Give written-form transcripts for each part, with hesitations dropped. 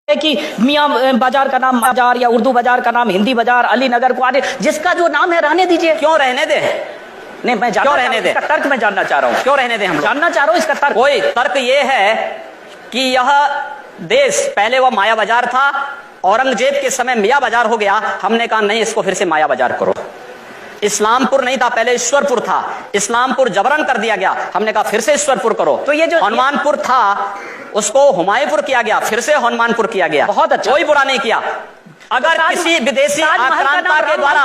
कि मियाँ बाजार का नाम बाजार या उर्दू बाजार का नाम हिंदी बाजार, अली नगर को आने, जिसका जो नाम है रहने दीजिए। क्यों रहने दे? नहीं, मैं क्यों रहने दे? इसका तर्क मैं जानना चाह रहा हूँ। क्यों रहने दे? हम जानना चाह रहा हूँ इसका तर्क। कोई तर्क ये है कि यह देश पहले वह माया बाजार था, औरंगजेब के समय मियाँ बाजार हो गया। हमने कहा नहीं, इसको फिर से माया बाजार करो। इस्लामपुर नहीं था, पहले ईश्वरपुर था, इस्लामपुर जबरन कर दिया गया। हमने कहा फिर से ईश्वरपुर करो। तो ये जो हनुमानपुर था उसको हुमायूंपुर किया गया, फिर से हनुमानपुर किया गया। बहुत अच्छा, कोई बुरा नहीं किया। अगर किसी विदेशी आक्रांता के द्वारा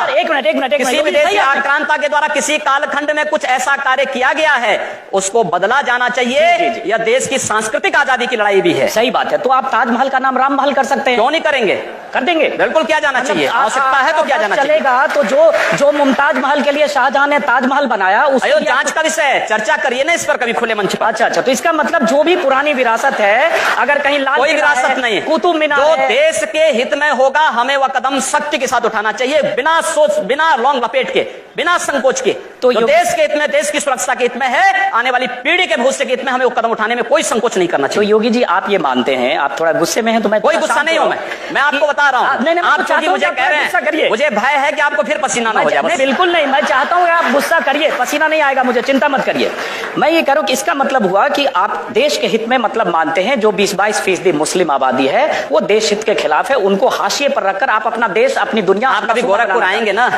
किसी विदेशी आक्रांता के द्वारा किसी कालखंड में कुछ ऐसा कार्य किया गया है, उसको बदला जाना चाहिए। यह देश की सांस्कृतिक आजादी की लड़ाई भी है। सही बात है। तो आप ताजमहल का नाम राम महल कर सकते हैं, क्यों नहीं करेंगे? कर देंगे, बिल्कुल किया जाना चाहिए। आवश्यकता है तो क्या जाना चलेगा। तो जो मुमताज महल के लिए शाहजहां ने ताजमहल बनाया, उसको जांच का विषय है, चर्चा करिए ना इस पर कभी खुले मंच पर। अच्छा, तो इसका मतलब जो भी पुरानी विरासत है, अगर कहीं लाल कोई विरासत नहीं, कुतुब मीनार जो देश के हित में होगा हमें वह कदम सख्ती के साथ उठाना चाहिए, बिना सोच, बिना लौंग लपेट के, बिना संकोच के। तो देश के हित में, देश की सुरक्षा के हित में है, आने वाली पीढ़ी के भविष्य के हित में हमें वो कदम उठाने में कोई संकोच नहीं करना चाहिए। तो योगी जी आप ये मानते हैं, आप थोड़ा गुस्से में हैं, तो मैं कोई गुस्सा नहीं हूं। मैं आपको बता रहा हूं, आप क्योंकि मुझे कह रहे हैं, मुझे भय है कि आपको फिर पसीना ना हो जाए। बिल्कुल नहीं, मैं चाहता हूं आप गुस्सा करिए, पसीना नहीं आएगा मुझे, चिंता मत करिए। मैं ये कह रहा हूं कि इसका मतलब हुआ कि आप देश के हित में मतलब मानते हैं, जो 20-22% मुस्लिम आबादी है वो देश हित के खिलाफ है, उनको हाशिए पर रखकर आप अपना देश, अपनी दुनिया। आप कभी गोरखपुर आएंगे ना,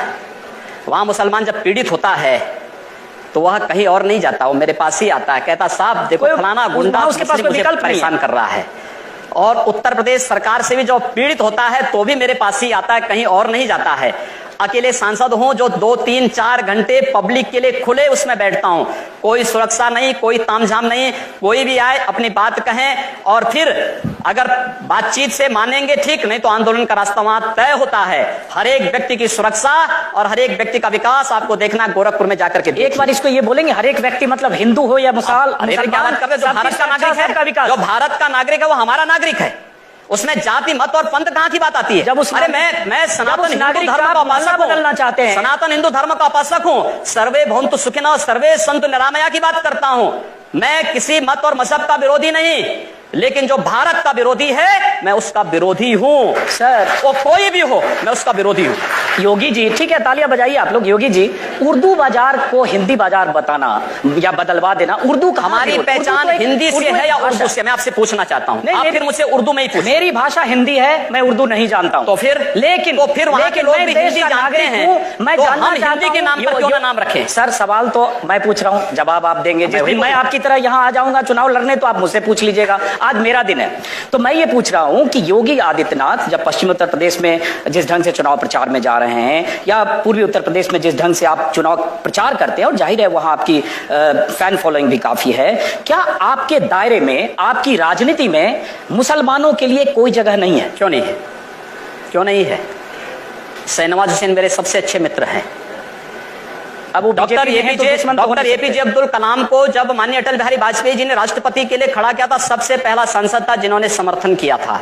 वहां मुसलमान जब पीड़ित होता है तो वह कहीं और नहीं जाता, वो मेरे पास ही आता है, कहता साहब देखो फलाना गुंडा उसके पास मुझे परेशान कर रहा है। और उत्तर प्रदेश सरकार से भी जो पीड़ित होता है तो भी मेरे पास ही आता है, कहीं और नहीं जाता है। अकेले सांसद हूं जो 2-3-4 घंटे पब्लिक के लिए खुले उसमें बैठता हूं, कोई सुरक्षा नहीं, कोई तामझाम नहीं, कोई भी आए अपनी बात कहें, और फिर अगर बातचीत से मानेंगे ठीक, नहीं तो आंदोलन का रास्ता वहां तय होता है। हर एक व्यक्ति की सुरक्षा और हर एक व्यक्ति का विकास आपको देखना गोरखपुर में जाकर के। एक बार इसको ये बोलेंगे, हर एक व्यक्ति मतलब हिंदू हो या मुसलमान, जो भारत का नागरिक है, जो भारत का नागरिक है वो हमारा नागरिक है, उसमें जाति मत और पंथ कहां की बात आती है? जब अरे मैं सनातन हिंदू धर्म का उपासक बदलना चाहते हैं, सनातन हिंदू धर्म का उपासक हूं, सर्वे भवन्तु सुखिनः सर्वे सन्तु निरामया की बात करता हूं। मैं किसी मत और मजहब का विरोधी नहीं, लेकिन जो भारत का विरोधी है मैं उसका विरोधी हूं सर, वो कोई भी हो मैं उसका विरोधी हूं। योगी जी ठीक है, तालियां बजाइए आप लोग। योगी जी, उर्दू बाजार को हिंदी बाजार बताना या बदलवा देना, उर्दू हमारी पहचान हिंदी से है या उर्दू से? मैं आपसे पूछना चाहता हूं। आप फिर मुझसे उर्दू में ही पूछिए। मेरी भाषा हिंदी है, मैं उर्दू नहीं जानता हूं। तो फिर वहां के लोग भी हिंदी जानते हैं, मैं जानना चाहता हूं, हिंदी के नाम पर क्यों ना नाम रखें? सर सवाल तो मैं पूछ रहा हूं, जवाब आप देंगे। जिस दिन मैं आपकी तरह यहां आ जाऊंगा चुनाव लड़ने तो आप मुझसे पूछ लीजिएगा, आज मेरा दिन है। तो मैं ये पूछ रहा हूं कि योगी आदित्यनाथ जब पश्चिमी उत्तर प्रदेश में जिस ढंग से चुनाव प्रचार में जा रहे हैं, या पूर्वी उत्तर प्रदेश में जिस ढंग से आप चुनाव प्रचार करते हैं, और जाहिर है वहां आपकी फैन फॉलोइंग भी काफी है, क्या आपके दायरे में, आपकी राजनीति में मुसलमानों के लिए कोई जगह नहीं है? क्यों नहीं है? क्यों नहीं है? शाहनवाज हुसैन मेरे सबसे अच्छे मित्र हैं। अब डॉक्टर एपीजे अब्दुल कलाम को जब माननीय अटल बिहारी वाजपेयी जी ने राष्ट्रपति के लिए खड़ा किया था, सबसे पहला सांसद था जिन्होंने समर्थन किया था।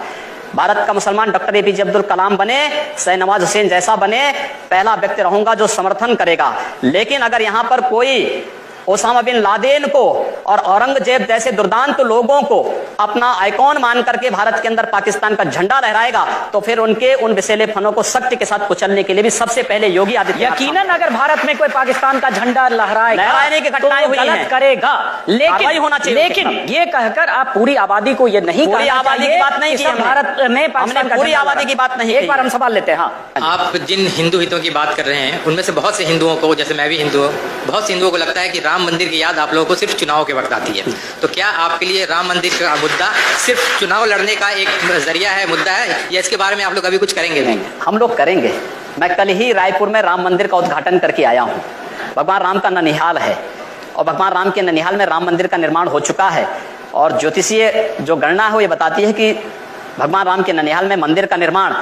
भारत का मुसलमान डॉक्टर एपीजे अब्दुल कलाम बने, शाहनवाज हुसैन जैसा बने, पहला व्यक्ति रहूंगा जो समर्थन करेगा। लेकिन अगर यहां पर कोई ओसामा बिन लादेन को और औरंगजेब जैसे दुर्दांत लोगों को अपना आइकॉन मान करके भारत के अंदर पाकिस्तान का झंडा लहराएगा, तो फिर उनके उन विषैले फनों को सख्ती के साथ कुचलने के लिए भी सबसे पहले योगी आदित्यनाथ। यकीनन अगर भारत में कोई पाकिस्तान का झंडा लहराने की घटनाएं हुई हैं, करेगा, लेकिन होना चाहिए। लेकिन ये कहकर आप पूरी आबादी को ये नहीं, पूरी आबादी की बात नहीं की भारत में पाकिस्तान का पूरी आबादी की बात नहीं। एक बार हम सवाल लेते हैं। हाँ, आप जिन हिंदू हितों की बात कर रहे हैं उनमें से बहुत से हिंदुओं को, जैसे मैं भी हिंदू हूँ, बहुत से हिंदुओं को लगता है कि राम मंदिर की याद आप लोगों को सिर्फ चुनाव के वक्त आती है। तो क्या आपके लिए राम मंदिर का मुद्दा सिर्फ चुनाव लड़ने का एक जरिया है, मुद्दा है, या इसके बारे में आप लोग अभी कुछ करेंगे? नहीं, हम लोग करेंगे। मैं कल ही रायपुर में राम मंदिर का उद्घाटन करके आया हूँ। भगवान राम का ननिहाल है और भगवान राम के ननिहाल में राम मंदिर का निर्माण हो चुका है, और ज्योतिषीय जो गणना है वो ये बताती है कि भगवान राम के ननिहाल में मंदिर का निर्माण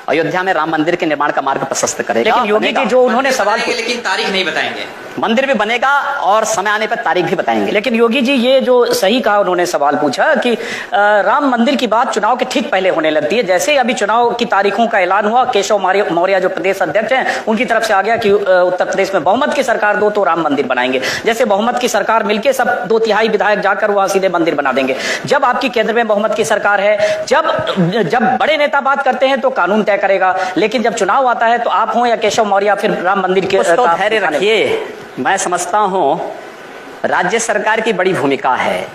अयोध्या में राम मंदिर के निर्माण का मार्ग प्रशस्त करेगा। लेकिन योगी जी जो उन्होंने सवाल लेकिन तारीख नहीं बताएंगे। मंदिर भी बनेगा और समय आने पर तारीख भी बताएंगे। लेकिन योगी जी ये जो सही कहा उन्होंने सवाल पूछा कि राम मंदिर की बात चुनाव के ठीक पहले होने लगती है। जैसे अभी चुनाव की तारीखों का ऐलान हुआ, केशव मौर्य जो प्रदेश अध्यक्ष हैं उनकी तरफ से आ गया कि उत्तर प्रदेश में बहुमत की सरकार दो तो राम मंदिर बनाएंगे। जैसे बहुमत की सरकार मिलकर सब 2/3 विधायक जाकर वहां सीधे मंदिर बना देंगे। जब आपकी केंद्र में बहुमत की सरकार है, जब बड़े नेता बात करते हैं तो कानून तय करेगा, लेकिन जब चुनाव आता है तो आप हो या केशव मौर्य फिर राम मंदिर के तो धैर्य रखिए। मैं समझता हूं राज्य सरकार की बड़ी भूमिका है।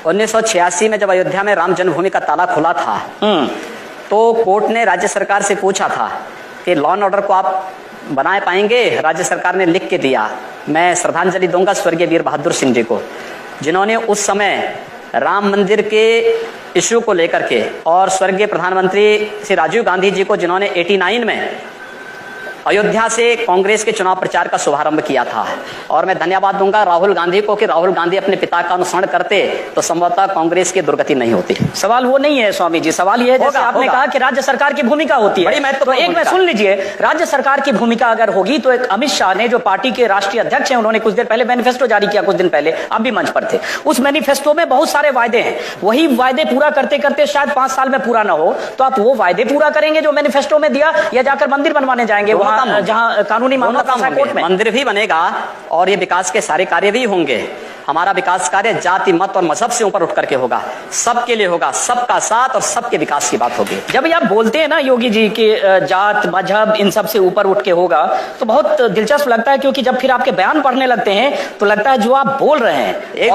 1986 में जब अयोध्या में राम जन्मभूमि का ताला खुला था तो कोर्ट ने राज्य सरकार से पूछा था कि लॉ एंड ऑर्डर को आप बनाए पाएंगे। राज्य सरकार ने लिख के दिया। मैं श्रद्धांजलि दूंगा स्वर्गीय वीर बहादुर सिंह जी को, जिन्होंने उस समय राम मंदिर के इश्यू को लेकर के, और स्वर्गीय प्रधानमंत्री श्री राजीव गांधी जी को, जिन्होंने 89 में अयोध्या से कांग्रेस के चुनाव प्रचार का शुभारंभ किया था। और मैं धन्यवाद दूंगा राहुल गांधी को कि राहुल गांधी अपने पिता का अनुसरण करते तो संभवतः कांग्रेस की दुर्गति नहीं होती। सवाल वो नहीं है स्वामी जी, सवाल ये है जैसे आपने कहा कि राज्य सरकार की भूमिका होती है, बड़ी महत्वपूर्ण तो एक में सुन लीजिए, राज्य सरकार की भूमिका अगर होगी तो एक अमित शाह ने जो पार्टी के राष्ट्रीय अध्यक्ष हैं, उन्होंने कुछ देर पहले मैनिफेस्टो जारी किया, कुछ दिन पहले आप भी मंच पर थे। उस मैनिफेस्टो में बहुत सारे वायदे हैं, वही वायदे पूरा करते करते शायद 5 साल में पूरा ना हो, तो आप वो वायदे पूरा करेंगे जो मैनिफेस्टो में दिया, या जाकर मंदिर बनवाने जाएंगे वहां जहां कानूनी मामला कोर्ट में? मंदिर भी बनेगा और ये विकास के सारे कार्य भी होंगे। हमारा विकास कार्य जाति, मत और मजहब से ऊपर उठ करके होगा, सबके लिए होगा, सबका साथ और सबके विकास की बात होगी। जब आप बोलते हैं ना योगी जी कि जात मजहब इन सब से ऊपर उठ के होगा, तो बहुत दिलचस्प लगता है, क्योंकि जब फिर आपके बयान पढ़ने लगते हैं तो लगता है जो आप बोल रहे हैं एक